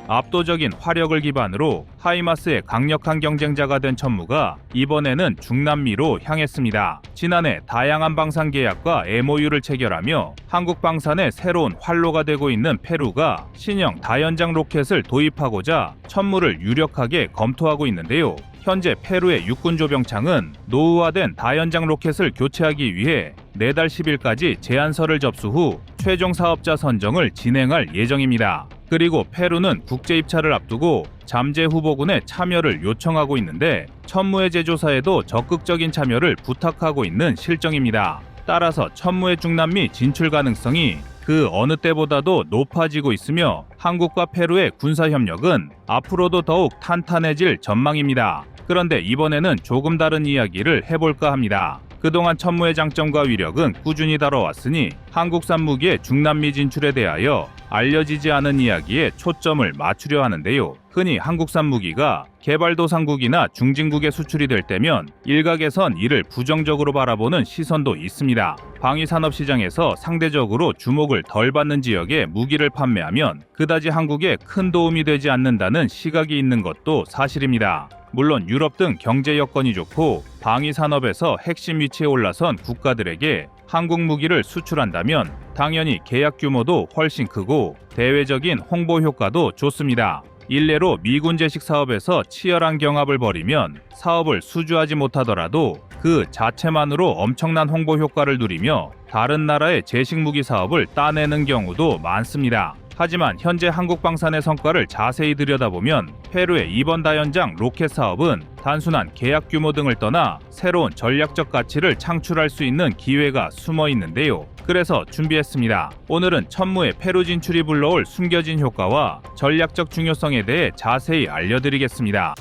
압도적인 화력을 기반으로 하이마스의 강력한 경쟁자가 된 천무가 이번에는 중남미로 향했습니다. 지난해 다양한 방산 계약과 MOU를 체결하며 한국 방산의 새로운 활로가 되고 있는 페루가 신형 다연장 로켓을 도입하고자 천무를 유력하게 검토하고 있는데요. 현재 페루의 육군조병창은 노후화된 다연장 로켓을 교체하기 위해 내달 10일까지 제안서를 접수 후 최종 사업자 선정을 진행할 예정입니다. 그리고 페루는 국제 입찰을 앞두고 잠재 후보군의 참여를 요청하고 있는데 천무의 제조사에도 적극적인 참여를 부탁하고 있는 실정입니다. 따라서 천무의 중남미 진출 가능성이 그 어느 때보다도 높아지고 있으며 한국과 페루의 군사협력은 앞으로도 더욱 탄탄해질 전망입니다. 그런데 이번에는 조금 다른 이야기를 해볼까 합니다. 그동안 천무의 장점과 위력은 꾸준히 다뤄왔으니 한국산 무기의 중남미 진출에 대하여 알려지지 않은 이야기에 초점을 맞추려 하는데요. 흔히 한국산 무기가 개발도상국이나 중진국에 수출이 될 때면 일각에선 이를 부정적으로 바라보는 시선도 있습니다. 방위산업 시장에서 상대적으로 주목을 덜 받는 지역에 무기를 판매하면 그다지 한국에 큰 도움이 되지 않는다는 시각이 있는 것도 사실입니다. 물론 유럽 등 경제 여건이 좋고 방위산업에서 핵심 위치에 올라선 국가들에게 한국 무기를 수출한다면 당연히 계약 규모도 훨씬 크고 대외적인 홍보 효과도 좋습니다. 일례로 미군 제식 사업에서 치열한 경합을 벌이면 사업을 수주하지 못하더라도 그 자체만으로 엄청난 홍보 효과를 누리며 다른 나라의 제식 무기 사업을 따내는 경우도 많습니다. 하지만 현재 한국방산의 성과를 자세히 들여다보면 페루의 이번 다연장 로켓 사업은 단순한 계약 규모 등을 떠나 새로운 전략적 가치를 창출할 수 있는 기회가 숨어 있는데요. 그래서 준비했습니다. 오늘은 천무의 페루 진출이 불러올 숨겨진 효과와 전략적 중요성에 대해 자세히 알려드리겠습니다.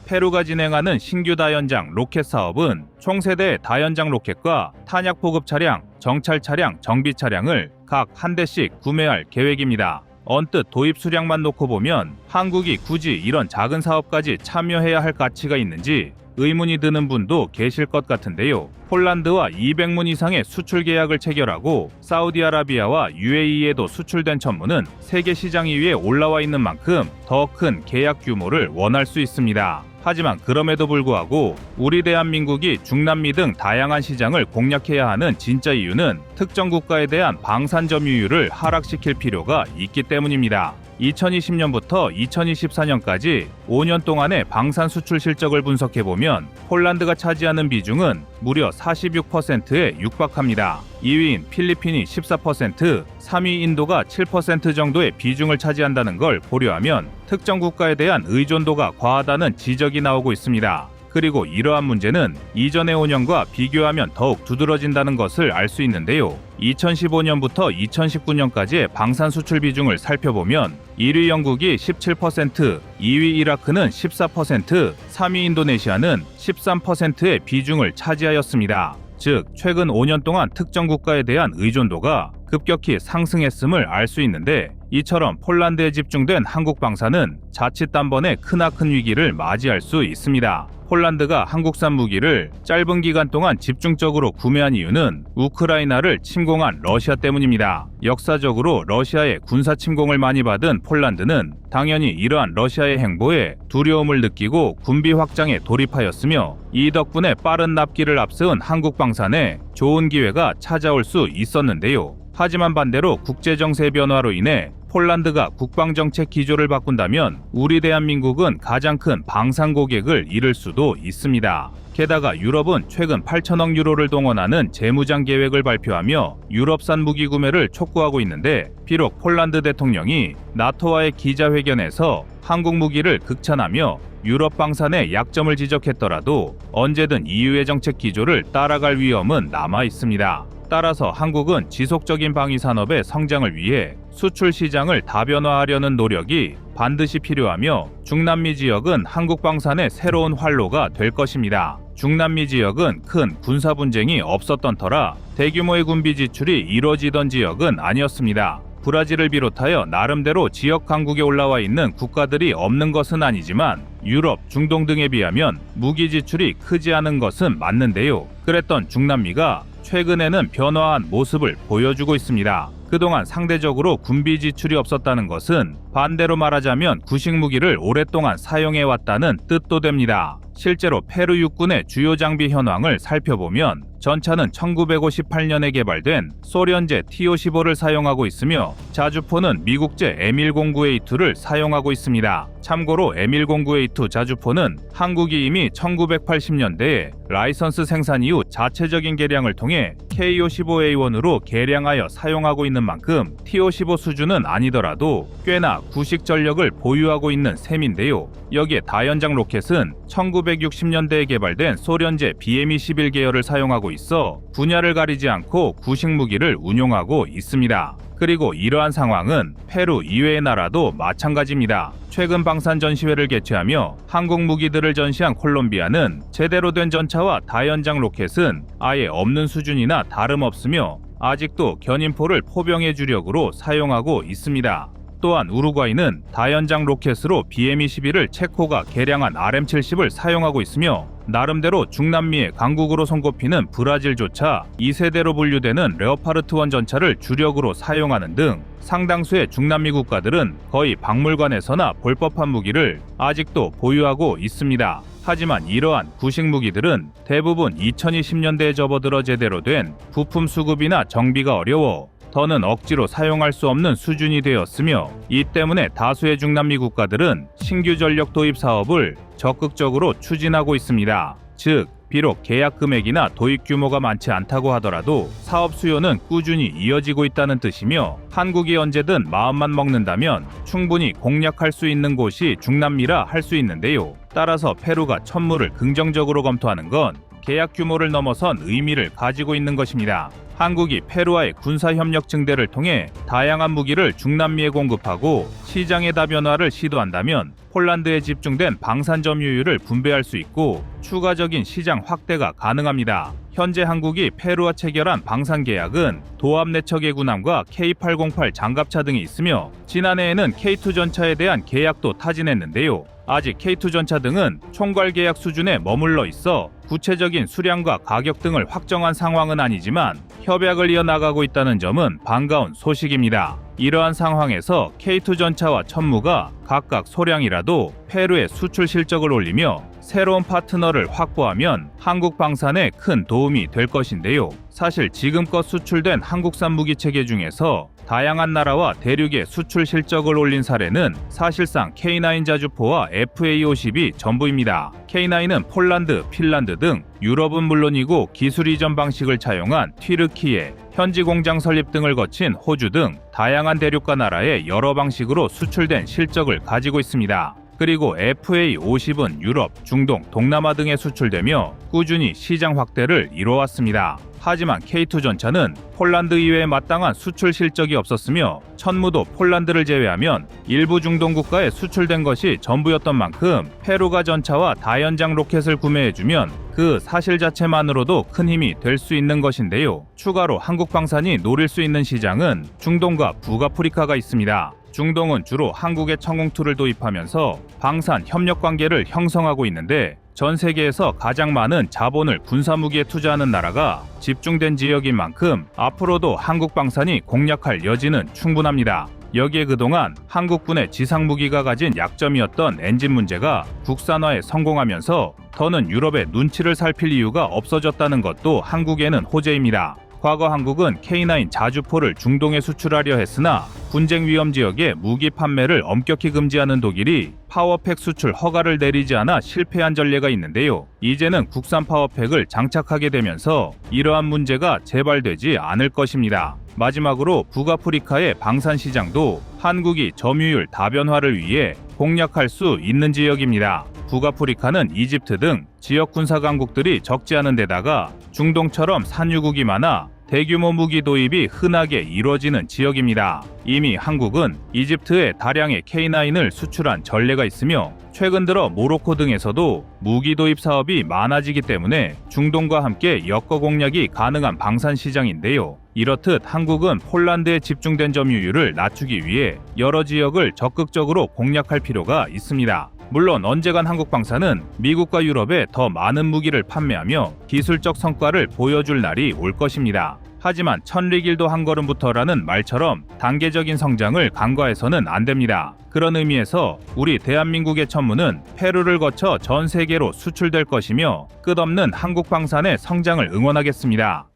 페루가 진행하는 신규 다연장 로켓 사업은 총세대 다연장 로켓과 탄약 보급 차량, 정찰 차량, 정비 차량을 각 한 대씩 구매할 계획입니다. 언뜻 도입 수량만 놓고 보면 한국이 굳이 이런 작은 사업까지 참여해야 할 가치가 있는지 의문이 드는 분도 계실 것 같은데요. 폴란드와 200문 이상의 수출 계약을 체결하고 사우디아라비아와 UAE에도 수출된 천무는 세계 시장 2위에 올라와 있는 만큼 더 큰 계약 규모를 원할 수 있습니다. 하지만 그럼에도 불구하고 우리 대한민국이 중남미 등 다양한 시장을 공략해야 하는 진짜 이유는 특정 국가에 대한 방산 점유율을 하락시킬 필요가 있기 때문입니다. 2020년부터 2024년까지 5년 동안의 방산 수출 실적을 분석해보면 폴란드가 차지하는 비중은 무려 46%에 육박합니다. 2위인 필리핀이 14%, 3위 인도가 7% 정도의 비중을 차지한다는 걸 고려하면 특정 국가에 대한 의존도가 과하다는 지적이 나오고 있습니다. 그리고 이러한 문제는 이전의 5년과 비교하면 더욱 두드러진다는 것을 알 수 있는데요. 2015년부터 2019년까지의 방산 수출 비중을 살펴보면 1위 영국이 17%, 2위 이라크는 14%, 3위 인도네시아는 13%의 비중을 차지하였습니다. 즉, 최근 5년 동안 특정 국가에 대한 의존도가 급격히 상승했음을 알 수 있는데 이처럼 폴란드에 집중된 한국 방산은 자칫 단번에 크나큰 위기를 맞이할 수 있습니다. 폴란드가 한국산 무기를 짧은 기간 동안 집중적으로 구매한 이유는 우크라이나를 침공한 러시아 때문입니다. 역사적으로 러시아의 군사 침공을 많이 받은 폴란드는 당연히 이러한 러시아의 행보에 두려움을 느끼고 군비 확장에 돌입하였으며 이 덕분에 빠른 납기를 앞세운 한국 방산에 좋은 기회가 찾아올 수 있었는데요. 하지만 반대로 국제정세 변화로 인해 폴란드가 국방정책 기조를 바꾼다면 우리 대한민국은 가장 큰 방산 고객을 잃을 수도 있습니다. 게다가 유럽은 최근 8천억 유로를 동원하는 재무장 계획을 발표하며 유럽산 무기 구매를 촉구하고 있는데 비록 폴란드 대통령이 나토와의 기자회견에서 한국 무기를 극찬하며 유럽 방산의 약점을 지적했더라도 언제든 EU의 정책 기조를 따라갈 위험은 남아 있습니다. 따라서 한국은 지속적인 방위산업의 성장을 위해 수출 시장을 다변화하려는 노력이 반드시 필요하며 중남미 지역은 한국 방산의 새로운 활로가 될 것입니다. 중남미 지역은 큰 군사 분쟁이 없었던 터라 대규모의 군비 지출이 이뤄지던 지역은 아니었습니다. 브라질을 비롯하여 나름대로 지역 강국에 올라와 있는 국가들이 없는 것은 아니지만 유럽, 중동 등에 비하면 무기 지출이 크지 않은 것은 맞는데요. 그랬던 중남미가 최근에는 변화한 모습을 보여주고 있습니다. 그동안 상대적으로 군비 지출이 없었다는 것은 반대로 말하자면 구식 무기를 오랫동안 사용해왔다는 뜻도 됩니다. 실제로 페루 육군의 주요 장비 현황을 살펴보면 전차는 1958년에 개발된 소련제 T-55를 사용하고 있으며 자주포는 미국제 M109A2를 사용하고 있습니다. 참고로 M109A2 자주포는 한국이 이미 1980년대에 라이선스 생산 이후 자체적인 개량을 통해 K-55A1으로 개량하여 사용하고 있는 만큼 T-55 수준은 아니더라도 꽤나 구식 전력을 보유하고 있는 셈인데요. 여기에 다연장 로켓은 1960년대에 개발된 소련제 BM-21 계열을 사용하고 있어 분야를 가리지 않고 구식 무기를 운용하고 있습니다. 그리고 이러한 상황은 페루 이외의 나라도 마찬가지입니다. 최근 방산 전시회를 개최하며 한국 무기들을 전시한 콜롬비아는 제대로 된 전차와 다연장 로켓은 아예 없는 수준이나 다름없으며 아직도 견인포를 포병의 주력으로 사용하고 있습니다. 또한 우루과이는 다연장 로켓으로 BM-21을 체코가 개량한 RM-70을 사용하고 있으며 나름대로 중남미의 강국으로 손꼽히는 브라질조차 2세대로 분류되는 레오파르트 1 전차를 주력으로 사용하는 등 상당수의 중남미 국가들은 거의 박물관에서나 볼 법한 무기를 아직도 보유하고 있습니다. 하지만 이러한 구식 무기들은 대부분 2020년대에 접어들어 제대로 된 부품 수급이나 정비가 어려워 더는 억지로 사용할 수 없는 수준이 되었으며 이 때문에 다수의 중남미 국가들은 신규 전력 도입 사업을 적극적으로 추진하고 있습니다. 즉, 비록 계약 금액이나 도입 규모가 많지 않다고 하더라도 사업 수요는 꾸준히 이어지고 있다는 뜻이며 한국이 언제든 마음만 먹는다면 충분히 공략할 수 있는 곳이 중남미라 할 수 있는데요. 따라서 페루가 천무를 긍정적으로 검토하는 건 계약 규모를 넘어선 의미를 가지고 있는 것입니다. 한국이 페루와의 군사협력 증대를 통해 다양한 무기를 중남미에 공급하고 시장의 다변화를 시도한다면 폴란드에 집중된 방산 점유율을 분배할 수 있고 추가적인 시장 확대가 가능합니다. 현재 한국이 페루와 체결한 방산 계약은 도합 내척의 군함과 K808 장갑차 등이 있으며 지난해에는 K2 전차에 대한 계약도 타진했는데요. 아직 K2 전차 등은 총괄 계약 수준에 머물러 있어 구체적인 수량과 가격 등을 확정한 상황은 아니지만 협약을 이어나가고 있다는 점은 반가운 소식입니다. 이러한 상황에서 K2 전차와 천무가 각각 소량이라도 페루의 수출 실적을 올리며 새로운 파트너를 확보하면 한국 방산에 큰 도움이 될 것인데요. 사실 지금껏 수출된 한국산 무기 체계 중에서 다양한 나라와 대륙의 수출 실적을 올린 사례는 사실상 K9 자주포와 FA-50이 전부입니다. K9은 폴란드, 핀란드 등 유럽은 물론이고 기술 이전 방식을 차용한 튀르키예, 현지 공장 설립 등을 거친 호주 등 다양한 대륙과 나라에 여러 방식으로 수출된 실적을 가지고 있습니다. 그리고 FA-50은 유럽, 중동, 동남아 등에 수출되며 꾸준히 시장 확대를 이뤄왔습니다. 하지만 K2 전차는 폴란드 이외에 마땅한 수출 실적이 없었으며 천무도 폴란드를 제외하면 일부 중동 국가에 수출된 것이 전부였던 만큼 페루가 전차와 다연장 로켓을 구매해주면 그 사실 자체만으로도 큰 힘이 될 수 있는 것인데요. 추가로 한국 방산이 노릴 수 있는 시장은 중동과 북아프리카가 있습니다. 중동은 주로 한국의 청공투를 도입하면서 방산 협력 관계를 형성하고 있는데 전 세계에서 가장 많은 자본을 군사무기에 투자하는 나라가 집중된 지역인 만큼 앞으로도 한국 방산이 공략할 여지는 충분합니다. 여기에 그동안 한국군의 지상무기가 가진 약점이었던 엔진 문제가 국산화에 성공하면서 더는 유럽의 눈치를 살필 이유가 없어졌다는 것도 한국에는 호재입니다. 과거 한국은 K9 자주포를 중동에 수출하려 했으나 분쟁 위험 지역에 무기 판매를 엄격히 금지하는 독일이 파워팩 수출 허가를 내리지 않아 실패한 전례가 있는데요. 이제는 국산 파워팩을 장착하게 되면서 이러한 문제가 재발되지 않을 것입니다. 마지막으로 북아프리카의 방산 시장도 한국이 점유율 다변화를 위해 공략할 수 있는 지역입니다. 북아프리카는 이집트 등 지역 군사 강국들이 적지 않은 데다가 중동처럼 산유국이 많아 대규모 무기 도입이 흔하게 이루어지는 지역입니다. 이미 한국은 이집트에 다량의 K9을 수출한 전례가 있으며 최근 들어 모로코 등에서도 무기 도입 사업이 많아지기 때문에 중동과 함께 엮어 공략이 가능한 방산 시장인데요. 이렇듯 한국은 폴란드에 집중된 점유율을 낮추기 위해 여러 지역을 적극적으로 공략할 필요가 있습니다. 물론 언젠간 한국 방사는 미국과 유럽에 더 많은 무기를 판매하며 기술적 성과를 보여줄 날이 올 것입니다. 하지만 천리길도 한 걸음부터라는 말처럼 단계적인 성장을 간과해서는 안 됩니다. 그런 의미에서 우리 대한민국의 천무는 페루를 거쳐 전 세계로 수출될 것이며 끝없는 한국 방산의 성장을 응원하겠습니다.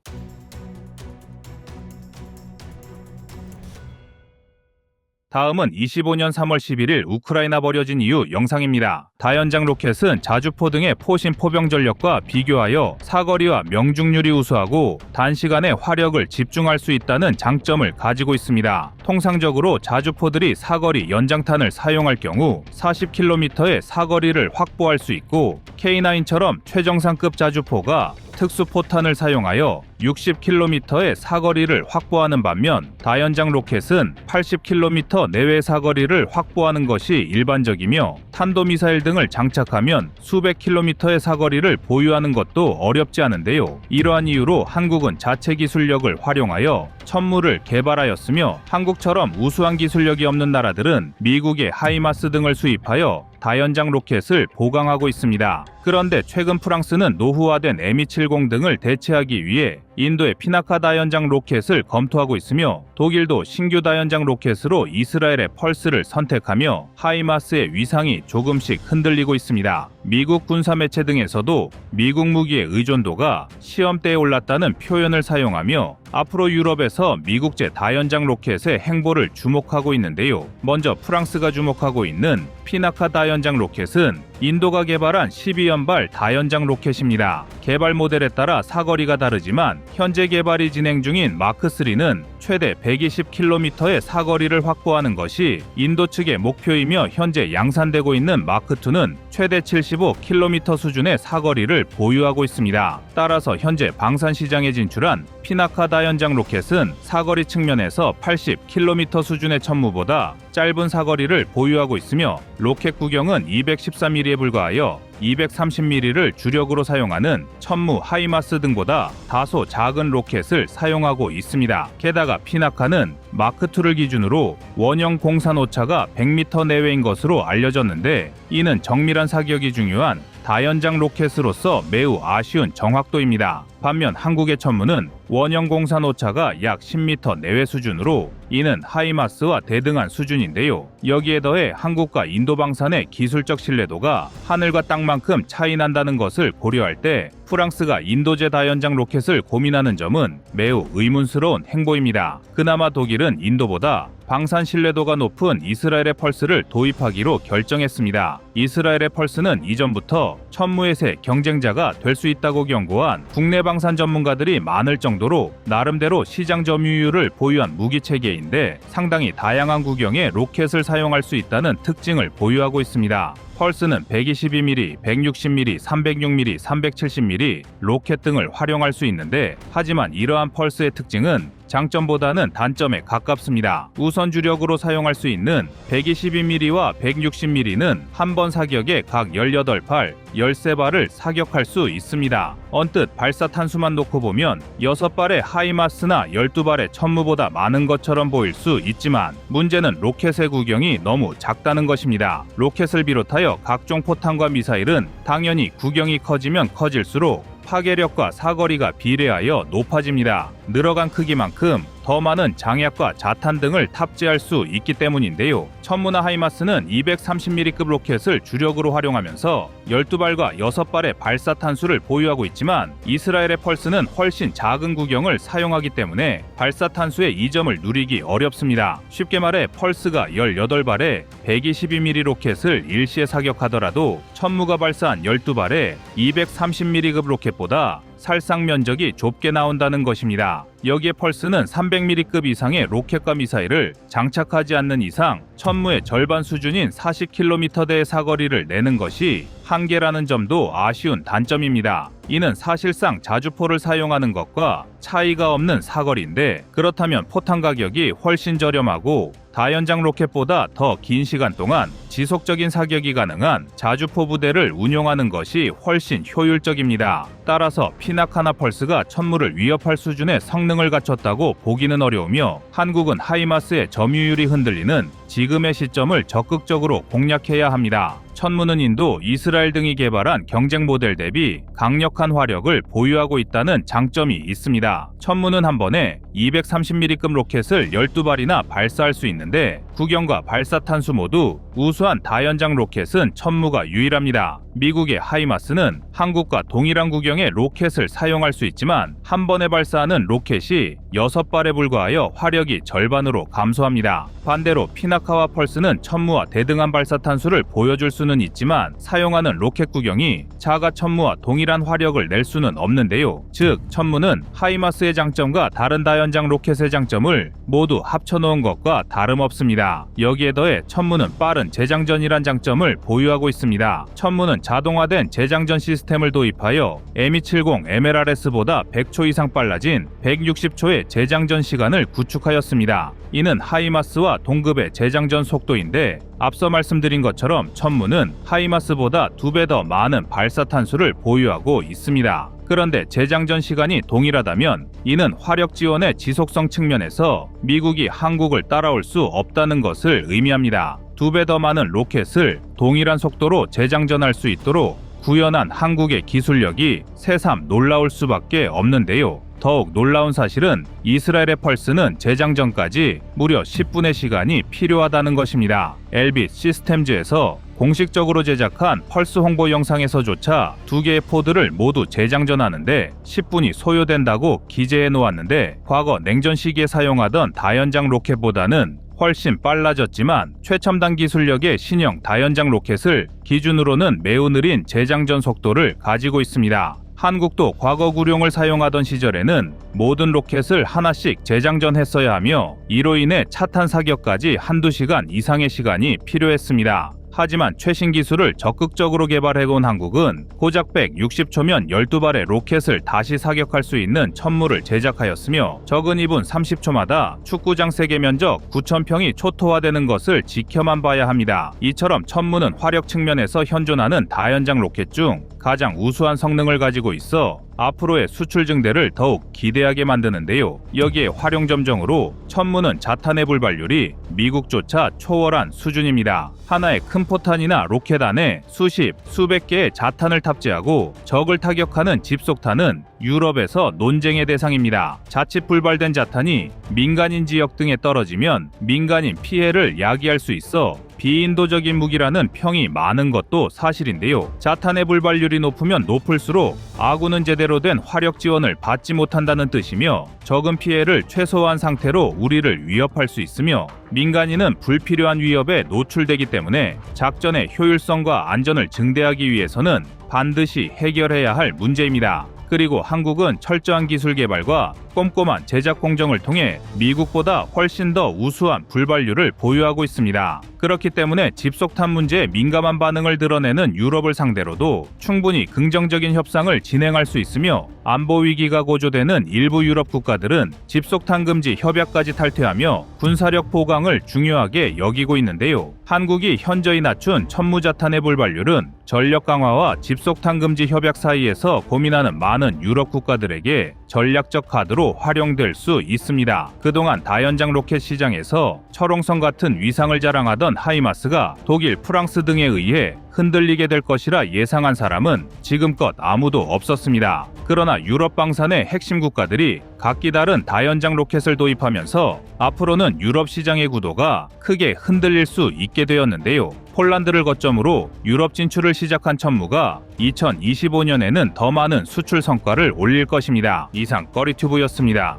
다음은 25년 3월 11일 우크라이나 버려진 이후 영상입니다. 다연장 로켓은 자주포 등의 포신 포병 전력과 비교하여 사거리와 명중률이 우수하고 단시간에 화력을 집중할 수 있다는 장점을 가지고 있습니다. 통상적으로 자주포들이 사거리 연장탄을 사용할 경우 40km의 사거리를 확보할 수 있고 K9처럼 최정상급 자주포가 특수포탄을 사용하여 60km의 사거리를 확보하는 반면 다연장 로켓은 80km 내외 사거리를 확보하는 것이 일반적이며 탄도미사일 등을 장착하면 수백 킬로미터의 사거리를 보유하는 것도 어렵지 않은데요. 이러한 이유로 한국은 자체 기술력을 활용하여 천무를 개발하였으며 한국처럼 우수한 기술력이 없는 나라들은 미국의 하이마스 등을 수입하여 다연장 로켓을 보강하고 있습니다. 그런데 최근 프랑스는 노후화된 M270 등을 대체하기 위해 인도의 피나카 다연장 로켓을 검토하고 있으며 독일도 신규 다연장 로켓으로 이스라엘의 펄스를 선택하며 하이마스의 위상이 조금씩 흔들리고 있습니다. 미국 군사 매체 등에서도 미국 무기의 의존도가 시험대에 올랐다는 표현을 사용하며 앞으로 유럽에서 미국제 다연장 로켓의 행보를 주목하고 있는데요. 먼저 프랑스가 주목하고 있는 피나카 다연장 로켓은 인도가 개발한 12연발 다연장 로켓입니다. 개발 모델에 따라 사거리가 다르지만 현재 개발이 진행 중인 마크3는 최대 120km의 사거리를 확보하는 것이 인도 측의 목표이며 현재 양산되고 있는 마크2는 최대 75km 수준의 사거리를 보유하고 있습니다. 따라서 현재 방산 시장에 진출한 피나카 다연장 로켓은 사거리 측면에서 80km 수준의 천무보다 짧은 사거리를 보유하고 있으며 로켓 구경은 213mm에 불과하여 230mm를 주력으로 사용하는 천무 하이마스 등보다 다소 작은 로켓을 사용하고 있습니다. 게다가 피나카는 마크2를 기준으로 원형 공산 오차가 100m 내외인 것으로 알려졌는데 이는 정밀한 사격이 중요한 다연장 로켓으로서 매우 아쉬운 정확도입니다. 반면 한국의 천무는 원형 공산 오차가 약 10m 내외 수준으로 이는 하이마스와 대등한 수준인데요. 여기에 더해 한국과 인도 방산의 기술적 신뢰도가 하늘과 땅만큼 차이 난다는 것을 고려할 때 프랑스가 인도제 다연장 로켓을 고민하는 점은 매우 의문스러운 행보입니다. 그나마 독일은 인도보다 방산 신뢰도가 높은 이스라엘의 펄스를 도입하기로 결정했습니다. 이스라엘의 펄스는 이전부터 천무의 새 경쟁자가 될 수 있다고 경고한 국내 방산 전문가들이 많을 정도로 나름대로 시장 점유율을 보유한 무기 체계인데 상당히 다양한 구경의 로켓을 사용할 수 있다는 특징을 보유하고 있습니다. 펄스는 122mm, 160mm, 306mm, 370mm 로켓 등을 활용할 수 있는데 하지만 이러한 펄스의 특징은 장점보다는 단점에 가깝습니다. 우선 주력으로 사용할 수 있는 122mm와 160mm는 한 번 사격에 각 18발, 13발을 사격할 수 있습니다. 언뜻 발사 탄수만 놓고 보면 6발의 하이마스나 12발의 천무보다 많은 것처럼 보일 수 있지만 문제는 로켓의 구경이 너무 작다는 것입니다. 로켓을 비롯하여 각종 포탄과 미사일은 당연히 구경이 커지면 커질수록 파괴력과 사거리가 비례하여 높아집니다. 늘어간 크기만큼 더 많은 장약과 자탄 등을 탑재할 수 있기 때문인데요. 천무나 하이마스는 230mm급 로켓을 주력으로 활용하면서 12발과 6발의 발사 탄수를 보유하고 있지만 이스라엘의 펄스는 훨씬 작은 구경을 사용하기 때문에 발사 탄수의 이점을 누리기 어렵습니다. 쉽게 말해 펄스가 18발의 122mm 로켓을 일시에 사격하더라도 천무가 발사한 12발의 230mm급 로켓보다 살상 면적이 좁게 나온다는 것입니다. 여기에 펄스는 300mm급 이상의 로켓과 미사일을 장착하지 않는 이상 천무의 절반 수준인 40km대의 사거리를 내는 것이 한계라는 점도 아쉬운 단점입니다. 이는 사실상 자주포를 사용하는 것과 차이가 없는 사거리인데 그렇다면 포탄 가격이 훨씬 저렴하고 다연장 로켓보다 더 긴 시간 동안 지속적인 사격이 가능한 자주포 부대를 운용하는 것이 훨씬 효율적입니다. 따라서 피나카나 펄스가 천무를 위협할 수준의 성능을 갖췄다고 보기는 어려우며 한국은 하이마스의 점유율이 흔들리는 지금의 시점을 적극적으로 공략해야 합니다. 천문은 인도, 이스라엘 등이 개발한 경쟁 모델 대비 강력한 화력을 보유하고 있다는 장점이 있습니다. 천문은 한 번에 230mm급 로켓을 12발이나 발사할 수 있는데 구경과 발사 탄수 모두 우수한 다연장 로켓은 천무가 유일합니다. 미국의 하이마스는 한국과 동일한 구경의 로켓을 사용할 수 있지만 한 번에 발사하는 로켓이 6발에 불과하여 화력이 절반으로 감소합니다. 반대로 피나카와 펄스는 천무와 대등한 발사 탄수를 보여줄 수는 있지만 사용하는 로켓 구경이 자가 천무와 동일한 화력을 낼 수는 없는데요. 즉 천무는 하이마스의 장점과 다른 다연장 로켓의 장점을 모두 합쳐놓은 것과 다름없습니다. 여기에 더해 천무는 빠른 재장전이란 장점을 보유하고 있습니다. 천무는 자동화된 재장전 시스템을 도입하여 M270 MLRS보다 100초 이상 빨라진 160초의 재장전 시간을 구축하였습니다. 이는 하이마스와 동급의 재장전 속도인데 앞서 말씀드린 것처럼 천무는 하이마스보다 2배 더 많은 발사 탄수를 보유하고 있습니다. 그런데 재장전 시간이 동일하다면 이는 화력 지원의 지속성 측면에서 미국이 한국을 따라올 수 없다는 것을 의미합니다. 2배 더 많은 로켓을 동일한 속도로 재장전할 수 있도록 구현한 한국의 기술력이 새삼 놀라울 수밖에 없는데요. 더욱 놀라운 사실은 이스라엘의 펄스는 재장전까지 무려 10분의 시간이 필요하다는 것입니다. 엘빗 시스템즈에서 공식적으로 제작한 펄스 홍보 영상에서조차 2개의 포드를 모두 재장전하는데 10분이 소요된다고 기재해 놓았는데 과거 냉전 시기에 사용하던 다연장 로켓보다는 훨씬 빨라졌지만 최첨단 기술력의 신형 다연장 로켓을 기준으로는 매우 느린 재장전 속도를 가지고 있습니다. 한국도 과거 구룡을 사용하던 시절에는 모든 로켓을 하나씩 재장전했어야 하며 이로 인해 차탄 사격까지 한두 시간 이상의 시간이 필요했습니다. 하지만 최신 기술을 적극적으로 개발해온 한국은 고작 160초면 12발의 로켓을 다시 사격할 수 있는 천무를 제작하였으며 적은 2분 30초마다 축구장 세계 면적 9,000평이 초토화되는 것을 지켜만 봐야 합니다. 이처럼 천무는 화력 측면에서 현존하는 다연장 로켓 중 가장 우수한 성능을 가지고 있어 앞으로의 수출 증대를 더욱 기대하게 만드는데요. 여기에 활용 점정으로 천무는 자탄의 불발률이 미국조차 초월한 수준입니다. 하나의 큰 포탄이나 로켓 안에 수십, 수백 개의 자탄을 탑재하고 적을 타격하는 집속탄은 유럽에서 논쟁의 대상입니다. 자칫 불발된 자탄이 민간인 지역 등에 떨어지면 민간인 피해를 야기할 수 있어 비인도적인 무기라는 평이 많은 것도 사실인데요. 자탄의 불발률이 높으면 높을수록 아군은 제대로 된 화력 지원을 받지 못한다는 뜻이며 적은 피해를 최소화한 상태로 우리를 위협할 수 있으며 민간인은 불필요한 위협에 노출되기 때문에 작전의 효율성과 안전을 증대하기 위해서는 반드시 해결해야 할 문제입니다. 그리고 한국은 철저한 기술 개발과 꼼꼼한 제작 공정을 통해 미국보다 훨씬 더 우수한 불발률을 보유하고 있습니다. 그렇기 때문에 집속탄 문제에 민감한 반응을 드러내는 유럽을 상대로도 충분히 긍정적인 협상을 진행할 수 있으며 안보 위기가 고조되는 일부 유럽 국가들은 집속탄 금지 협약까지 탈퇴하며 군사력 보강을 중요하게 여기고 있는데요. 한국이 현저히 낮춘 천무자탄의 불발률은 전력 강화와 집속탄 금지 협약 사이에서 고민하는 많은 유럽 국가들에게 전략적 카드로 활용될 수 있습니다. 그동안 다연장 로켓 시장에서 철옹성 같은 위상을 자랑하던 하이마스가 독일, 프랑스 등에 의해 흔들리게 될 것이라 예상한 사람은 지금껏 아무도 없었습니다. 그러나 유럽 방산의 핵심 국가들이 각기 다른 다연장 로켓을 도입하면서 앞으로는 유럽 시장의 구도가 크게 흔들릴 수 있게 되었는데요. 폴란드를 거점으로 유럽 진출을 시작한 천무가 2025년에는 더 많은 수출 성과를 올릴 것입니다. 이상 꺼리튜브였습니다.